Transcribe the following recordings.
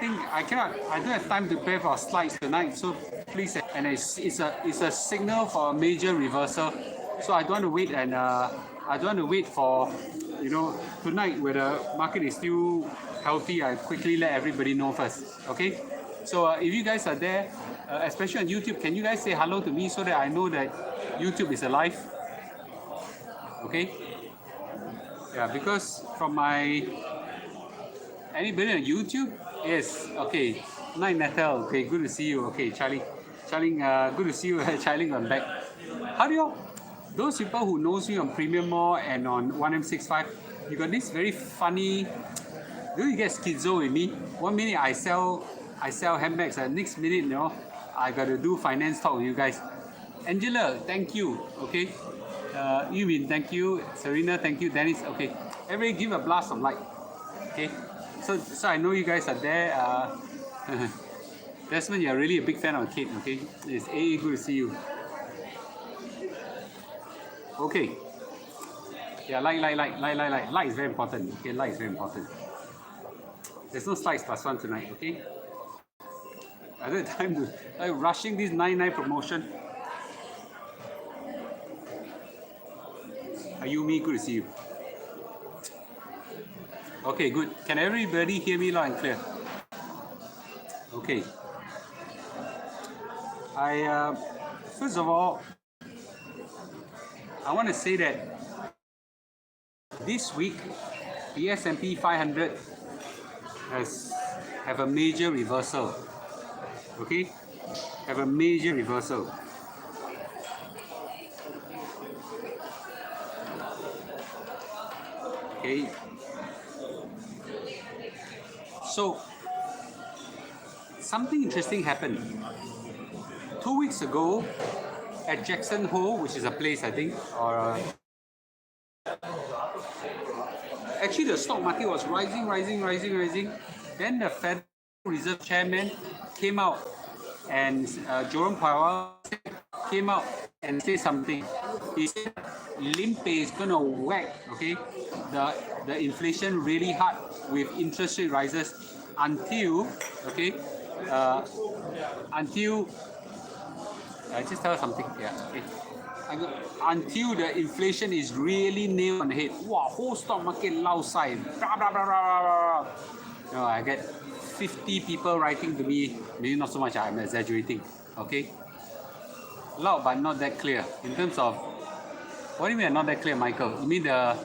think I don't have time to prepare for slides tonight. So please, and it's a signal for a major reversal. So I don't want to wait and I don't want to wait for, tonight where the market is still healthy. I quickly let everybody know first. Okay. So if you guys are there, especially on YouTube, can you guys say hello to me so that I know that YouTube is alive? Okay. Yeah, because from my anybody on YouTube? Yes. Okay. Night Natal. Okay, good to see you. Okay, Charlie, good to see you. Charlie, I'm back. How do you? Those people who knows me on Premium More and on 1M65, you got this very funny. Do you get schizo with me? One minute I sell handbags, and next minute, I got to do finance talk with you guys. Angela, thank you. Okay. Yumin, thank you. Serena, thank you. Dennis, okay. Everybody give a blast of light. Okay. So I know you guys are there. Desmond, you're really a big fan of Kate, okay? It's good to see you. Okay. Yeah, light is very important. Okay, light is very important. There's no slides +1 tonight, okay? I don't have time to rushing this 99 promotion. Ayumi, good to see you. Okay, good. Can everybody hear me loud and clear? Okay. First of all, I want to say that this week the S&P 500 have a major reversal. Okay, have a major reversal. Okay. So something interesting happened. 2 weeks ago at Jackson Hole, which is a place I think, or actually the stock market was rising. Then the Federal Reserve Chairman came out and Jerome Powell came out and said something. He said Limpe is going to whack, okay, the inflation really hard with interest rate rises until, okay, until I just tell something. Yeah. Okay. Until the inflation is really nailed on the head. Wow, whole stock market lao sai. Blah, blah, blah, blah, blah. I get 50 people writing to me. Maybe not so much. I'm exaggerating. Okay. Loud but not that clear. In terms of, what do you mean not that clear, Michael? You mean the?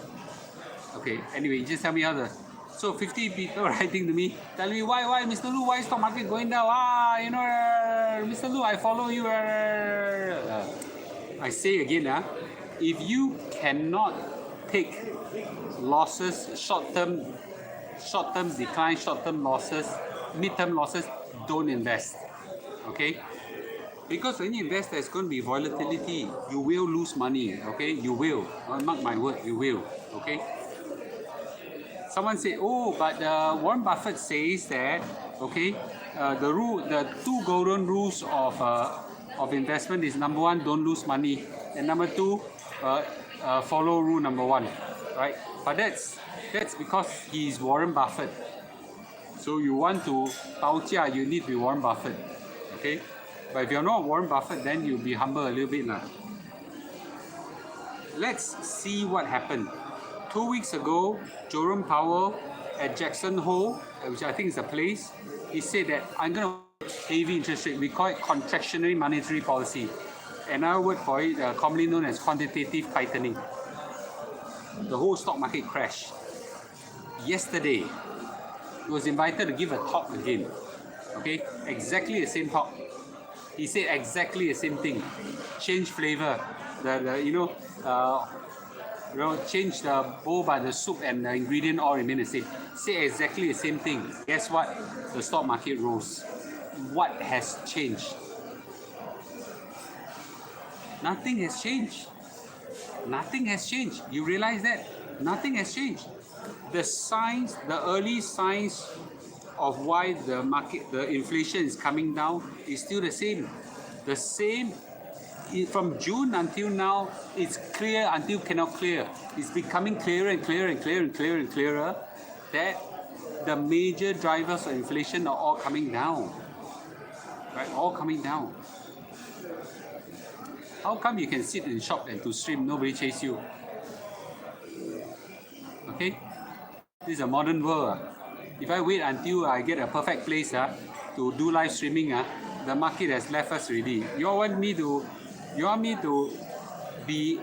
Okay. Anyway, just tell me how the. So 50 people writing to me, tell me why, Mr. Lu, why stock market going down? Mr. Lu, I follow you. I say again, if you cannot take losses, short-term decline, short-term losses, mid-term losses, don't invest. Okay? Because when you invest, there's going to be volatility. You will lose money. Okay? You will. Mark my word, you will. Okay? Someone say, oh, but Warren Buffett says that, okay, the two golden rules of investment is number one, don't lose money, and number two, follow rule number one, right? But that's because he's Warren Buffett. So you want to tao jia, you need to be Warren Buffett, okay? But if you're not Warren Buffett, then you'll be humble a little bit. Let's see what happened. 2 weeks ago, Jerome Powell at Jackson Hole, which I think is a place, he said that I'm going to heavy interest rate. We call it contractionary monetary policy. Another word for it, commonly known as quantitative tightening. The whole stock market crashed. Yesterday, he was invited to give a talk again. Okay, exactly the same talk. He said exactly the same thing. Change flavor. Change the bowl, but the soup and the ingredient all remain the same. Say exactly the same thing. Guess what? The stock market rose. What has changed? Nothing has changed. Nothing has changed. You realize that? Nothing has changed. The signs, the early signs of why the inflation is coming down is still the same. The same. From June until now, it's clear until cannot clear. It's becoming clearer and clearer and clearer and clearer and clearer that the major drivers of inflation are all coming down. Right? All coming down. How come you can sit in shop and to stream, nobody chase you? Okay? This is a modern world. If I wait until I get a perfect place to do live streaming, the market has left us already. You want me to be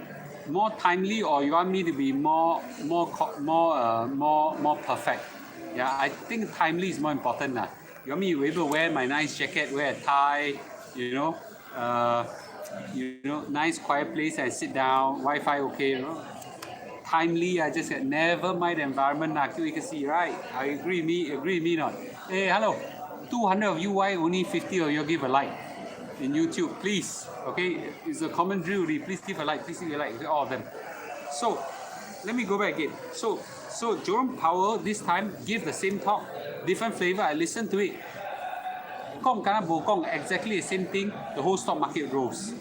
more timely, or you want me to be more perfect? Yeah, I think timely is more important. You want me to be able to wear my nice jacket, wear a tie, nice quiet place and sit down, Wi-Fi okay, Timely, I just said, never mind the environment, you can see, right? I agree me not. Hey, hello, 200 of you, why only 50 of you give a like in YouTube, please, okay? It's a common drill, please give a like, all of them. So, let me go back again. So Jerome Powell this time gave the same talk, different flavor, I listened to it. Kong kana bo kong, exactly the same thing, the whole stock market rose.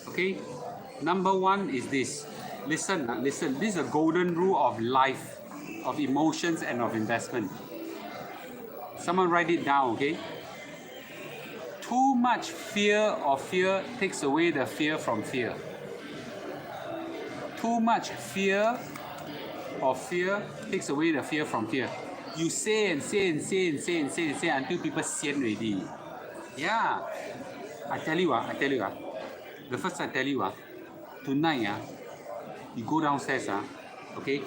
Okay? Number one is this. Listen, this is a golden rule of life, of emotions and of investment. Someone write it down, okay? Too much fear takes away the fear from fear. Too much fear takes away the fear from fear. You say and say until people sian already. Yeah. I tell you, the first I tell you, tonight, you go downstairs, okay,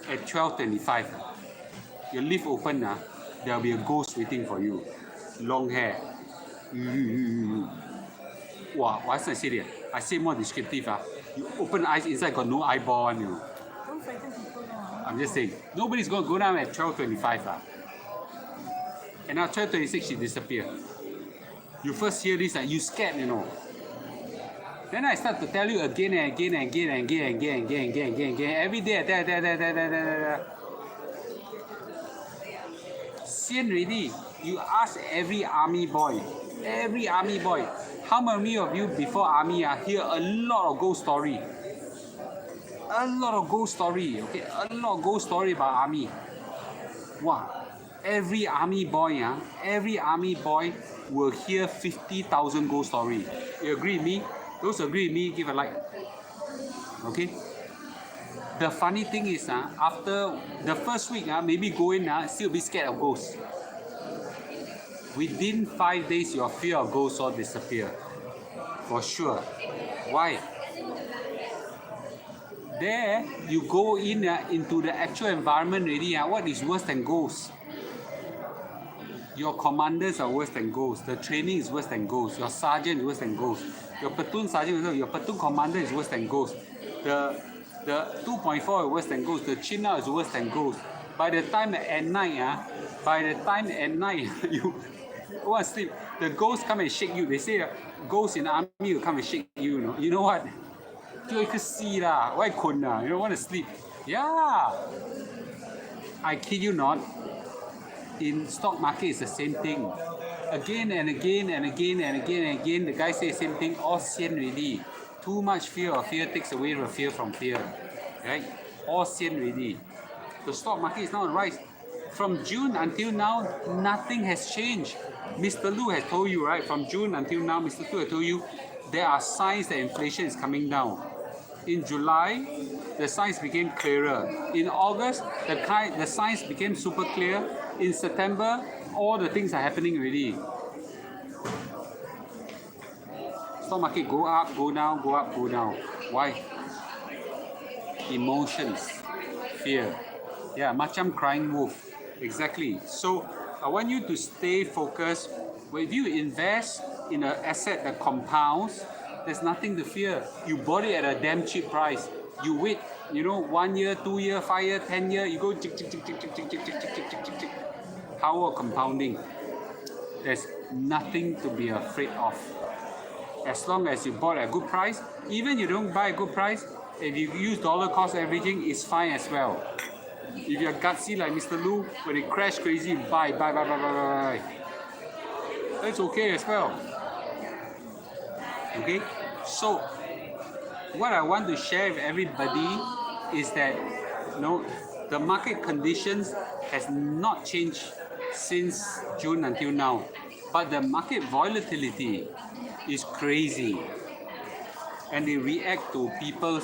at 12:25, your lift open, there will be a ghost waiting for you. Long hair. Wow, what's I say there? I say more descriptive. You open eyes, inside got no eyeball on you. Don't frighten people now. I'm just saying, nobody's going to go down at 12:25. And now 12:26, she disappeared. You first hear this, you scared, Then I start to tell you again and again. Every day, Sian already. You ask every army boy, how many of you before army hear a lot of ghost story? A lot of ghost story, okay? A lot of ghost story about army. Wow. Every army boy will hear 50,000 ghost story. You agree with me? Those agree with me, give a like. Okay? The funny thing is, after the first week, maybe go in, still be scared of ghosts. Within 5 days, your fear of ghosts all disappear. For sure. Why? There, you go in into the actual environment already. What is worse than ghosts? Your commanders are worse than ghosts. The training is worse than ghosts. Your sergeant is worse than ghosts. Your platoon sergeant, your platoon commander is worse than ghosts. The 2.4 is worse than ghosts. The chin-out is worse than ghosts. By the time at night, you want to sleep, the ghosts come and shake you. They say ghosts in the army will come and shake you. You know what? 就一个戏啦，我要困啦，you don't want to sleep. Yeah, I kid you not. In stock market, it's the same thing. Again and again, the guy says the same thing. All sian already. Too much fear takes away the fear from fear. Right? All sian already. The stock market is now on the rise. From June until now, nothing has changed. Mr. Lu has told you, right? From June until now, Mr. Lu has told you there are signs that inflation is coming down. In July, the signs became clearer. In August, the signs became super clear. In September, all the things are happening already. Stock market go up, go down, go up, go down. Why? Emotions, fear. Yeah, macam crying wolf. Exactly. So I want you to stay focused. If you invest in an asset that compounds, there's nothing to fear. You bought it at a damn cheap price. You wait, 1 year, 2 year, 5 year, 10 year, you go tick. Power of compounding. There's nothing to be afraid of. As long as you bought at a good price, even you don't buy a good price, if you use dollar cost averaging, it's fine as well. If you're gutsy like Mr. Lu, when it crash crazy, buy. That's okay as well. Okay? So, what I want to share with everybody is that, the market conditions has not changed since June until now, but the market volatility is crazy, and they react to people.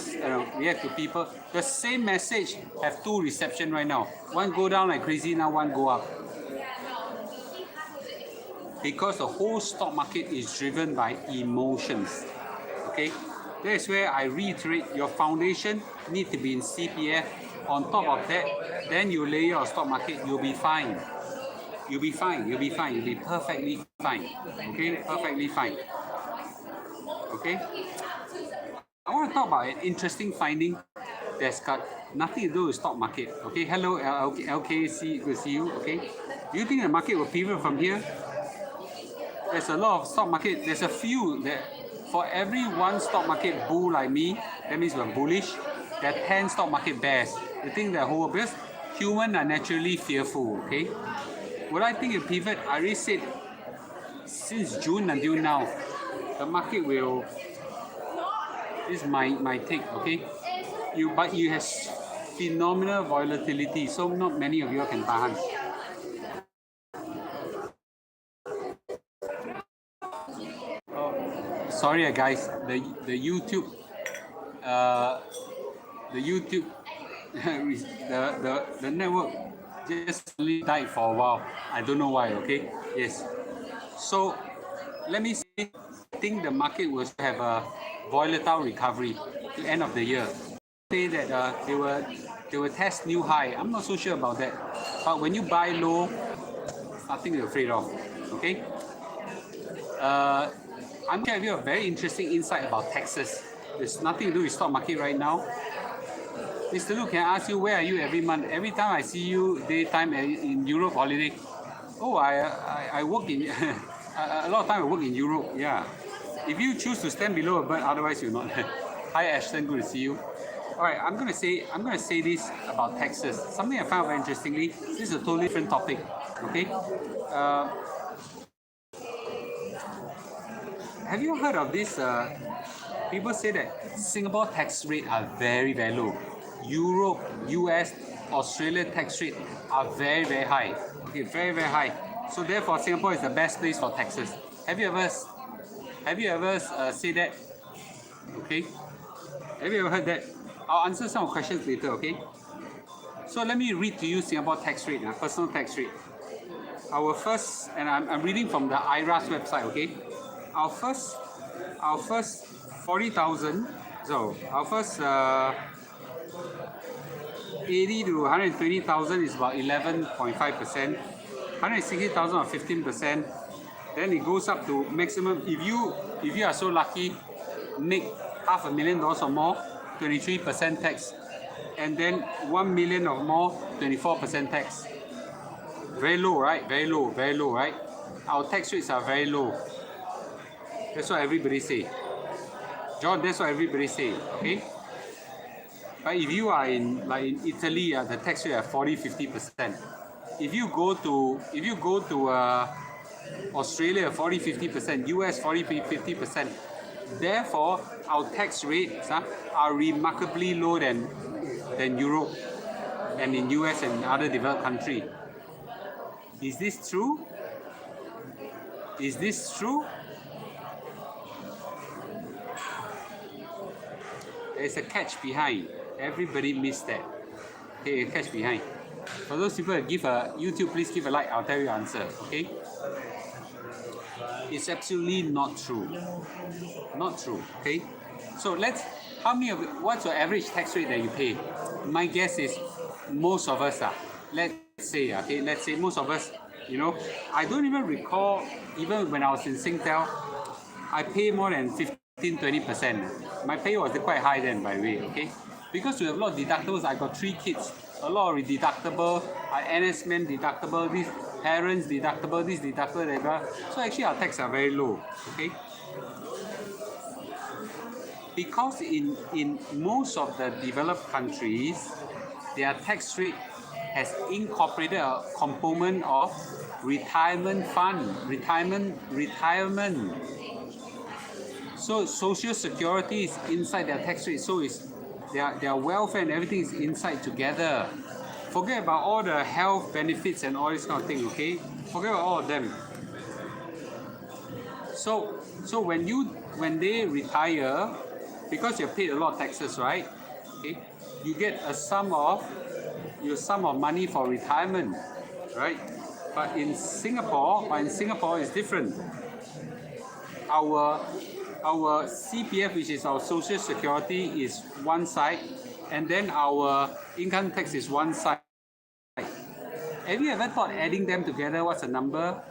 The same message have two reception right now. One go down like crazy, now one go up. Because the whole stock market is driven by emotions. Okay, that's where I reiterate, your foundation need to be in CPF. On top of that, then you layer your stock market, you'll be fine. You'll be fine, you'll be fine, you'll be perfectly fine. Okay, perfectly fine. Okay, I want to talk about an interesting finding that's got nothing to do with stock market. Okay, hello LKC, good to see you. Okay, do you think the market will pivot from here? There's a lot of stock market, there's a few that for every one stock market bull like me, that means we're bullish, there are 10 stock market bears. You think that whole, because humans are naturally fearful, okay? Would I think it pivot? I already said since June until now, the market will, this is my take, okay? But you have phenomenal volatility, so not many of you can tahan. Sorry guys, the YouTube the network just really died for a while. I don't know why. Okay, yes. So let me say, I think the market will have a volatile recovery to end of the year. Say that they will test new high. I'm not so sure about that. But when you buy low, nothing to be afraid of. Okay. I'm going to give you a very interesting insight about Texas. There's nothing to do with stock market right now. Mr. Lu, can I ask you, where are you every month? Every time I see you daytime in Europe holiday. Oh, I work in a lot of time I work in Europe. Yeah. If you choose to stand below a bird, otherwise you're not. Hi Ashton, good to see you. All right, I'm gonna say this about Texas. Something I found very interestingly. This is a totally different topic. Okay. Have you heard of this? People say that Singapore tax rate are very, very low. Europe, US, Australia tax rate are very, very high. Okay, very, very high. So therefore, Singapore is the best place for taxes. Have you ever said that? Okay. Have you ever heard that? I'll answer some questions later. Okay. So let me read to you Singapore tax rate, personal tax rate. Our first, and I'm reading from the IRAS website. Okay. Our first 40,000. So our first 80 to 120,000 is about 11.5%. 160,000 or 15%. Then it goes up to maximum. If you are so lucky, make $500,000 or more, 23% tax, and then 1 million or more, 24% tax. Very low, right? Very low, very low, right? Our tax rates are very low. That's what everybody say. John, that's what everybody say, okay? But if you are in Italy, the tax rate are 40-50%. If you go to Australia, 40-50%, US 40-50%. Therefore, our tax rates are remarkably low than Europe and in US and other developed countries. Is this true? Is this true? There's a catch behind. Everybody missed that. Okay, a catch behind. For those people that give a YouTube, please give a like. I'll tell you the answer. Okay. It's absolutely not true. Not true. Okay. So what's your average tax rate that you pay? My guess is most of us let's say most of us, I don't even recall, even when I was in Singtel, I pay more than 15-20%. My pay was quite high then, by the way, okay? Because we have a lot of deductibles. I got 3 kids, a lot of deductible, NS men deductible, these parents deductible, this deductible, that. So actually our taxes are very low, okay? Because in most of the developed countries, their tax rate has incorporated a component of retirement fund, retirement. So social security is inside their tax rate, so is their welfare and everything is inside together. Forget about all the health benefits and all this kind of thing, okay? Forget about all of them. So when they retire, because you paid a lot of taxes, right? Okay, you get a sum of money for retirement, right? But in Singapore it's different. Our CPF, which is our social security, is one side, and then our income tax is one side. Have you ever thought adding them together? What's the number?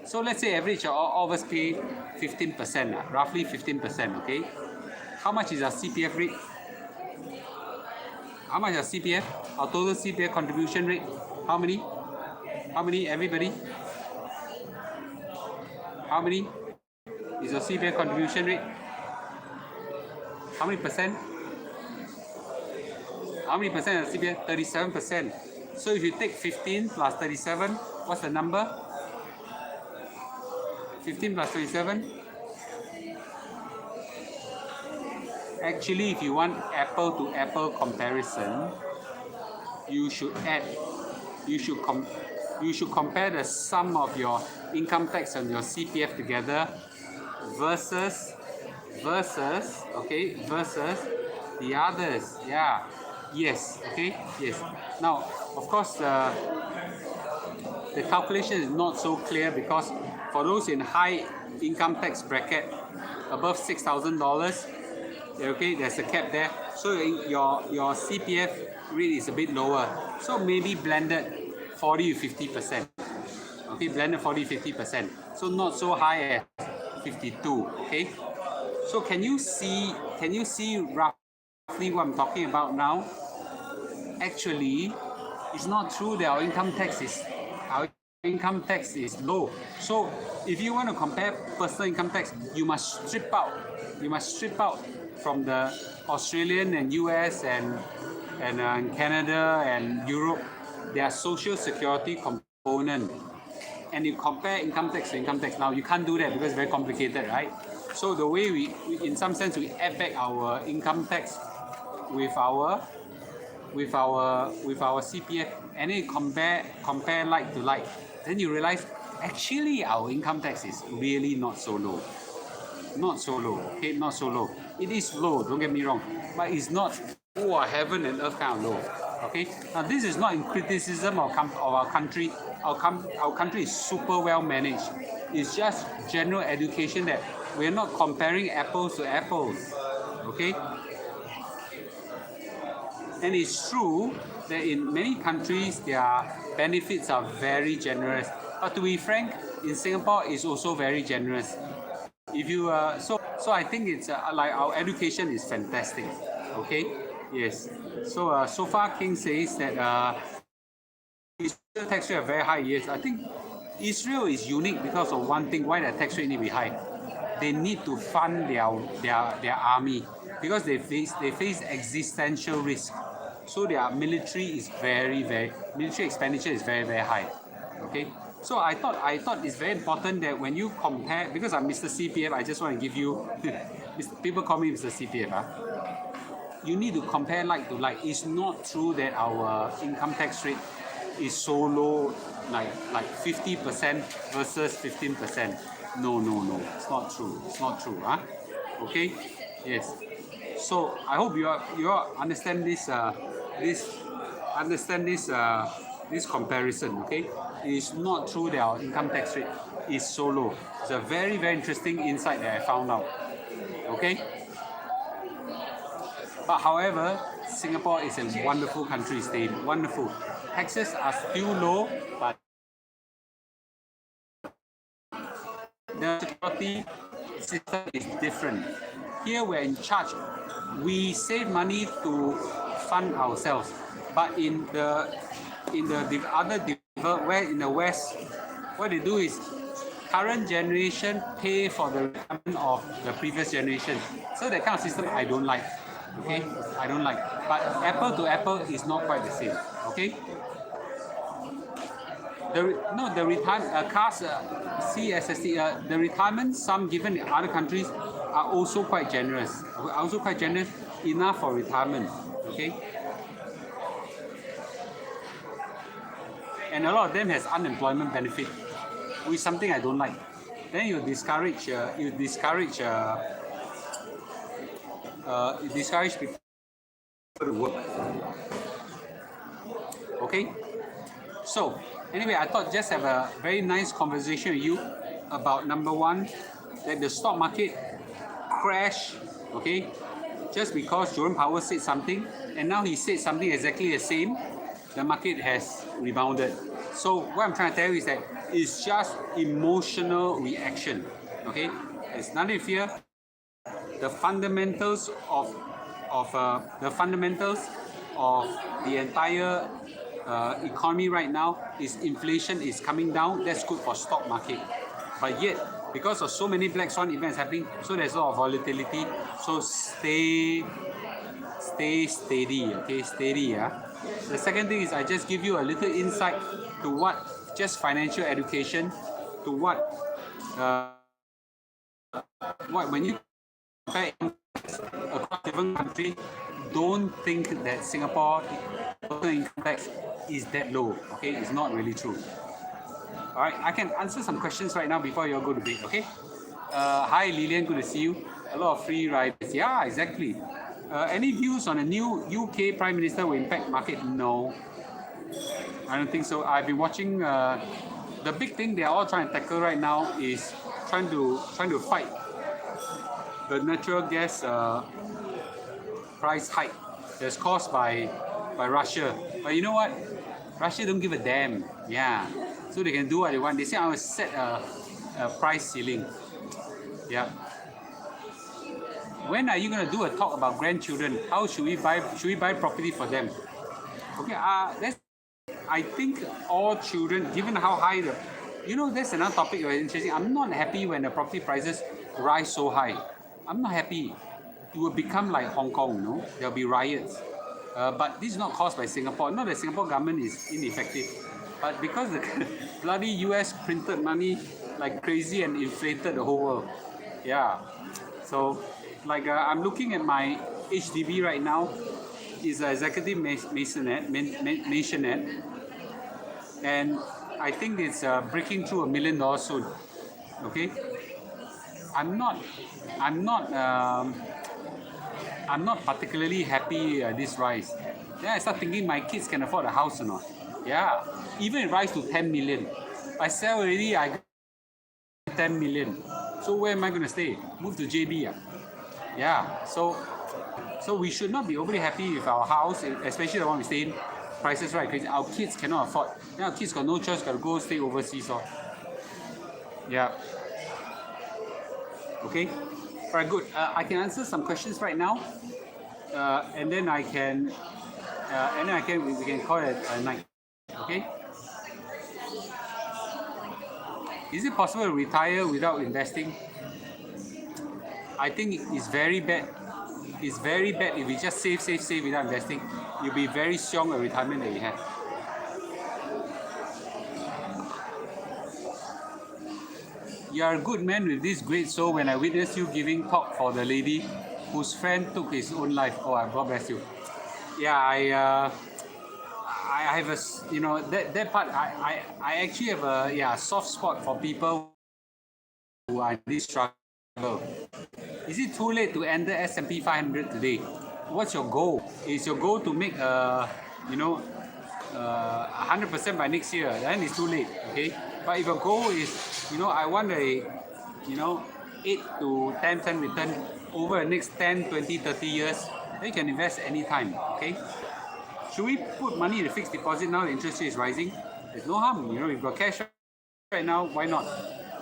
So let's say average all of us pay 15%, roughly 15%, okay? How much is our CPF rate? How much is our CPF? Our total CPF contribution rate? How many? How many, everybody? How many is your CPF contribution rate? How many percent? How many percent of CPF? 37%. So if you take 15 plus 37, what's the number? 15 plus 27? Actually, if you want apple to apple comparison, you should compare the sum of your income tax and your CPF together versus the others. Yeah. Yes. Okay. Yes. Now, of course, the calculation is not so clear because for those in high income tax bracket above $6,000, okay, there's a cap there. So your CPF rate is a bit lower. So maybe blended 40 to 50%. Okay, blended 40-50%. So not so high as 52. Okay. So can you see roughly what I'm talking about now? Actually, it's not true that our income tax is low. So if you want to compare personal income tax, you must strip out from the Australian and US and Canada and Europe their social security component, and you compare income tax to income tax. Now you can't do that because it's very complicated, right? So the way we in some sense we add back our income tax with our CPF, and then you compare like to like, then you realize actually our income tax is really not so low. Okay, not so low. It is low, don't get me wrong, but it's not heaven and earth kind of low. Okay, now this is not in criticism of our country. Our country is super well managed. It's just general education that we're not comparing apples to apples. Okay. And it's true that in many countries their benefits are very generous. But to be frank, in Singapore it's also very generous. If you so I think it's like our education is fantastic. Okay, yes. So so far King says that Israel tax rate are very high. Yes, I think Israel is unique because of one thing. Why the tax rate need to be high? They need to fund their army because they face existential risk. So their military expenditure is very high. Okay. So I thought it's very important that when you compare, because I'm Mr. CPF, I just want to give you, people call me Mr. CPF. You need to compare like to like. It's not true that our income tax rate is so low, like 50% versus 15%. No, it's not true. It's not true. Okay? Yes. So I hope you all understand this this comparison. Okay? It is not true that our income tax rate is so low. It's a very interesting insight that I found out. Okay? But however, Singapore is a wonderful country, stay wonderful. Taxes are still low, but the security system is different. Here we're in charge. We save money to fund ourselves, but in the where in the West, what they do is current generation pay for the retirement of the previous generation. So that kind of system I don't like. Okay, I don't like. But apple to apple is not quite the same. Okay. The retirement the retirement sum given in other countries are also quite generous. Enough for retirement. Okay. and a lot of them has unemployment benefit, which is something I don't like. Then you discourage people to work. Okay. So anyway, I thought just have a very nice conversation with you about number one, that the stock market crash, okay, just because Jerome Powell said something, and now he said something exactly the same, the market has rebounded. So what I'm trying to tell you is that it's just emotional reaction, okay? It's nothing to fear. The fundamentals of the entire economy right now is inflation is coming down. That's good for stock market. But yet, because of so many black swan events happening, so there's a lot of volatility. So stay steady, okay? Steady, yeah. The second thing is I just give you a little insight to what just financial education, to what when you compare across different countries, don't think that Singapore total income tax is that low. Okay, it's not really true. All right, I can answer some questions right now before you all go to bed. Okay. Hi Lillian, good to see you. A lot of free riders. Yeah, exactly. Any views on a new UK Prime Minister will impact market? No, I don't think so. I've been watching. The big thing they are all trying to tackle right now is trying to fight the natural gas price hike that's caused by Russia. But you know what? Russia don't give a damn. Yeah, so they can do what they want. They say I will set a price ceiling. Yeah. When are you gonna do a talk about grandchildren? How should we buy? Should we buy property for them? Okay. I think all children, given how high the, that's another topic that's interesting. I'm not happy when the property prices rise so high. I'm not happy. It will become like Hong Kong, no? There'll be riots. But this is not caused by Singapore. Not that Singapore government is ineffective, but because the bloody US printed money like crazy and inflated the whole world. Yeah. So, like I'm looking at my HDB right now. It's an executive masonette, and I think it's breaking through $1 million soon. Okay. I'm not particularly happy this rise. Then I start thinking my kids can afford a house or not. Yeah, even it rise to 10 million. I sell already, I got 10 million. So where am I going to stay? Move to JB. Yeah, so we should not be overly happy with our house, especially the one we stay in. Prices right crazy. Our kids cannot afford. Then our kids got no choice, got to go stay overseas. Yeah. Okay. All right, good. I can answer some questions right now, and then we can call it a night. Okay. Is it possible to retire without investing? I think it's very bad. It's very bad if we just save without investing. You'll be very strong at retirement that you have. You are a good man with this great soul. When I witnessed you giving talk for the lady whose friend took his own life. Oh, God bless you. Yeah, I have a, that part. I actually have a soft spot for people who are in this struggle. Is it too late to enter S&P 500 today? What's your goal? Is your goal to make 100% by next year? Then it's too late. Okay. But if your goal is, I want a, 8 to 10% return over the next 10, 20, 30 years, then you can invest anytime. Okay. Should we put money in a fixed deposit now? The interest rate is rising. There's no harm. We've got cash right now. Why not?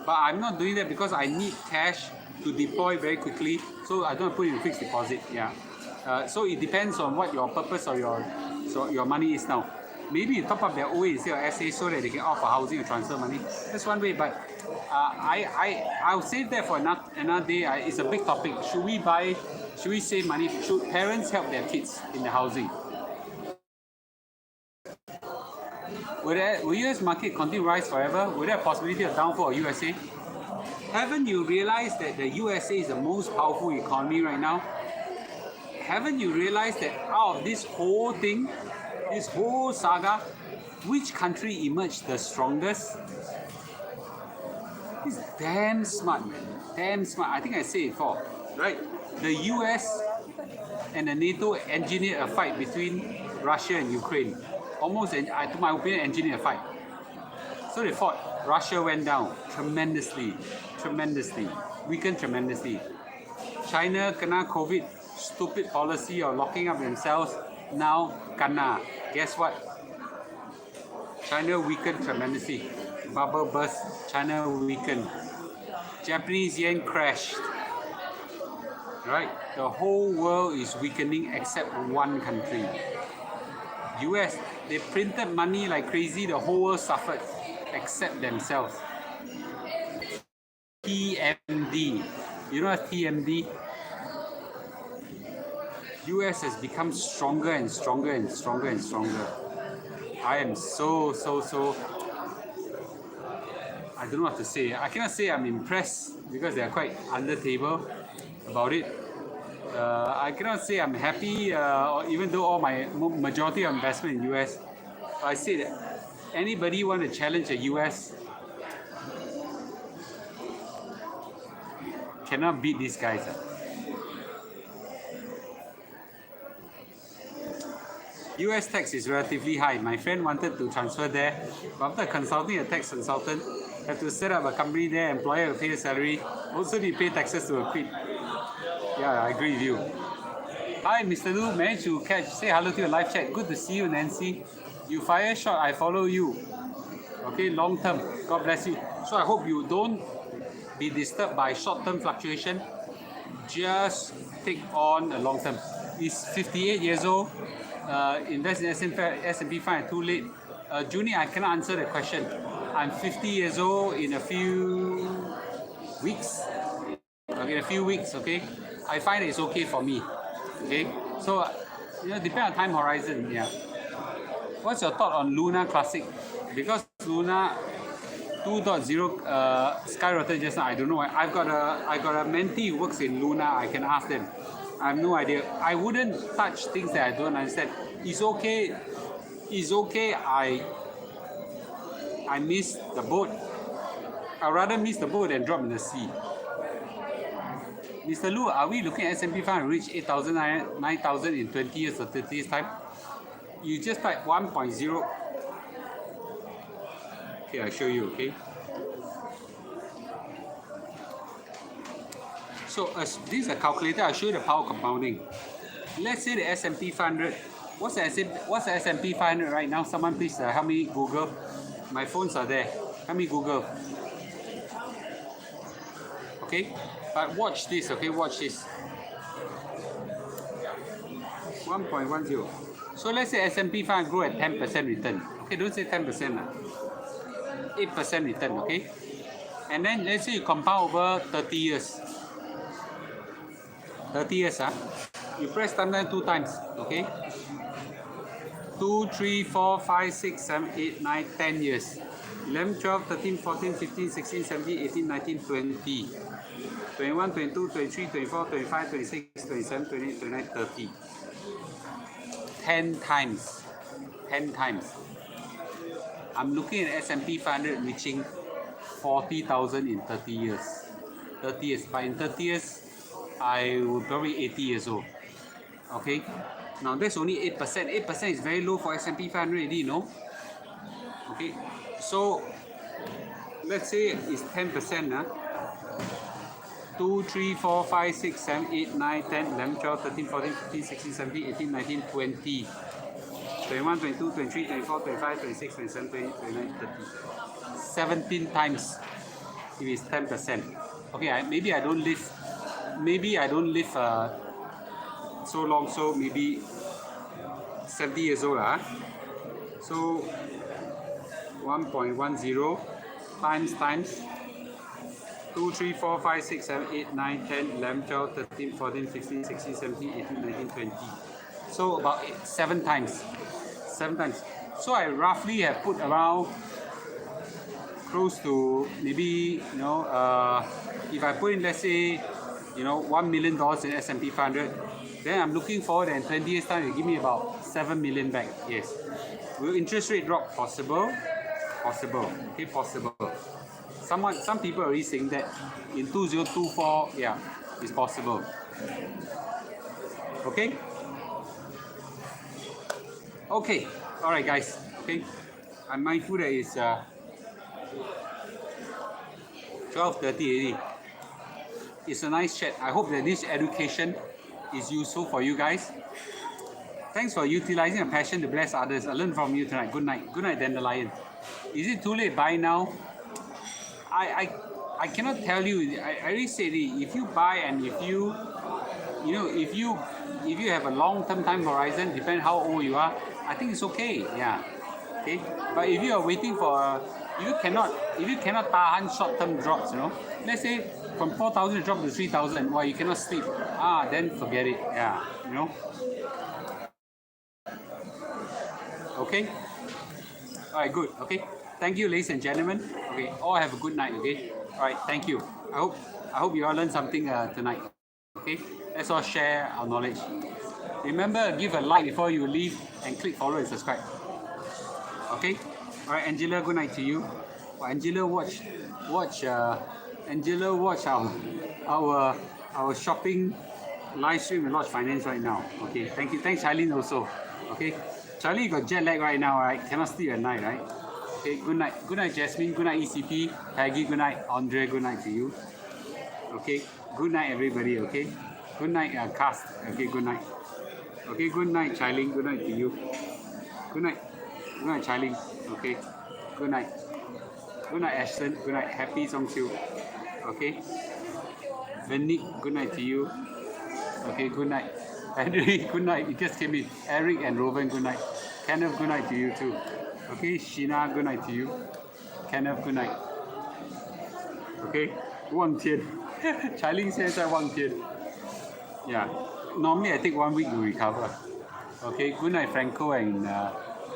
But I'm not doing that because I need cash to deploy very quickly. So I don't put it in a fixed deposit. Yeah. So it depends on what your purpose or your money is now. Maybe you top up their OA instead of SA so that they can opt for housing or transfer money. That's one way. But I'll save that for another day. It's a big topic. Should we save money? Should parents help their kids in the housing? Will US market continue to rise forever? Will there a possibility of downfall of USA? Haven't you realized that the USA is the most powerful economy right now? Haven't you realized that out of this whole thing, this whole saga, Which country emerged the strongest? It's damn smart, man. Damn smart. I think I said it before, right? The US and the NATO engineered a fight between Russia and Ukraine. Almost, to my opinion, engineered a fight. So they fought. Russia went down tremendously, weakened tremendously. China kena COVID, stupid policy of locking up themselves. Now kena. Guess what? China weakened tremendously. Bubble burst. China weakened. Japanese yen crashed. Right? The whole world is weakening except one country. US, they printed money like crazy. The whole world suffered except themselves. TMD. You know what TMD? US has become stronger and stronger and stronger and stronger. I am so I don't know what to say. I cannot say I'm impressed because they are quite under table about it. I cannot say I'm happy, even though all my majority of investment in US. I say that anybody want to challenge the US cannot beat these guys. US tax is relatively high. My friend wanted to transfer there, but after consulting a tax consultant, have to set up a company there, employer will pay a salary, also need to pay taxes to quit. Yeah, I agree with you. Hi, Mr. Lu, managed to say hello to your live chat. Good to see you, Nancy. You fire shot, I follow you. Okay, long term. God bless you. So I hope you don't be disturbed by short-term fluctuation. Just take on a long term. He's 58 years old. Invest in S&P 500 too late. Junior, I cannot answer the question. I'm 50 years old in a few weeks. Okay, in a few weeks, okay? I find it's okay for me. Okay? So, depend on time horizon, yeah. What's your thought on Luna Classic? Because Luna 2.0 skyrocketed just now, I don't know. I got a mentee who works in Luna. I can ask them. I have no idea. I wouldn't touch things that I don't understand. It's okay. It's okay. I missed the boat. I'd rather miss the boat than drop in the sea. Mr. Lu, are we looking at S&P 500 reach 8,000, 9,000 in 20 years or 30 years time? You just type 1.0. Okay, I'll show you, okay? So this is a calculator. I'll show you the power compounding. Let's say the S&P 500. What's the S&P 500 right now? Someone please help me Google. My phones are there. Help me Google. Okay? But watch this, okay? Watch this. 1.10. So let's say S&P 500 grow at 10% return. Okay, don't say 10%. 8% return, okay? And then let's say you compound over 30 years. 30 years, you press timeline 2 times, okay? 2, 3, 4, 5, 6, 7, 8, 9, 10 years. 11, 12, 13, 14, 15, 16, 17, 18, 19, 20. 21, 22, 23, 24, 25, 26, 27, 28, 29, 30. 10 times. 10 times. I'm looking at S&P 500 reaching 40,000 in 30 years. 30 years. But in 30 years, I will probably 80 years old. Okay? Now that's only 8%. 8% is very low for S&P 500 already, you know? Okay? So, let's say it's 10%. 2, 3, 4, 5, 6, 7, 8, 9, 10, 11, 12, 13, 14, 15, 16, 17, 18, 19, 20. 21, 22, 23, 24, 25, 26, 27, 28, 29, 30. 17 times if it's 10%. Okay, maybe I don't live so long, so maybe 70 years old. So 1.10 times 2, 3, 4, 5, 6, 7, 8, 9, 10, 11, 12, 13, 14, 15, 16, 17, 18, 19, 20. So about 7 times. 7 times. So I roughly have put around close to maybe, if I put in, let's say, $1 million in S&P 500, then I'm looking forward in 20 years time, you give me about 7 million back. Yes. Will interest rate drop? Possible. Possible. Okay, possible. Some people are already saying that in 2024, yeah, it's possible. Okay? Okay. Alright guys. Okay. I'm mindful that it's 12:30 already. It's a nice chat. I hope that this education is useful for you guys. Thanks for utilizing a passion to bless others. I learned from you tonight. Good night. Good night, Dandelion. Is it too late? Buy now. I cannot tell you. I already said it. If you buy and if you if you have a long-term time horizon, depend how old you are, I think it's okay. Yeah. Okay. But if you are waiting for if you cannot tahan short-term drops, let's say from 4,000 drop to 3,000, you cannot sleep. Then forget it. Yeah. Okay. All right. Good. Okay. Thank you, ladies and gentlemen. Okay. All have a good night. Okay. All right. Thank you. I hope you all learned something tonight. Okay. Let's all share our knowledge. Remember, give a like before you leave and click follow and subscribe. Okay. All right, Angela. Good night to you. Angela, watch. Angela, watch our shopping live stream and Lodge Finance right now. Okay. Thank you. Thanks, Charlene also. Okay. Charlie, you got jet lag right now, right? Cannot sleep at night, right? Okay, good night. Good night, Jasmine. Good night, ECP. Peggy, good night. Andre, good night to you. Okay, good night, everybody, okay? Good night, cast. Okay, good night. Okay, good night, Charlie. Good night to you. Good night. Good night, Charlie. Okay, good night. Good night, Ashton. Good night. Happy Song Chiu. Okay. Venik, good night to you. Okay, good night. Henry, good night. You just came in. Eric and Rowan, good night. Kenneth, good night to you too. Okay, Sheena, good night to you. Kenneth, good night. Okay, Wang Tian. Charlie says Wang Tian. Yeah, normally I take 1 week to recover. Okay, good night, Franco and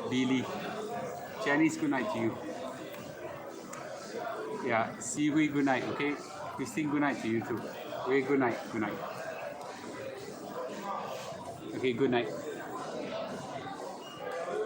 Billy. Janice, good night to you. Yeah, Siwi, good night. Okay, Christine, good night to you too. Okay, good night. Good night. Okay, good night.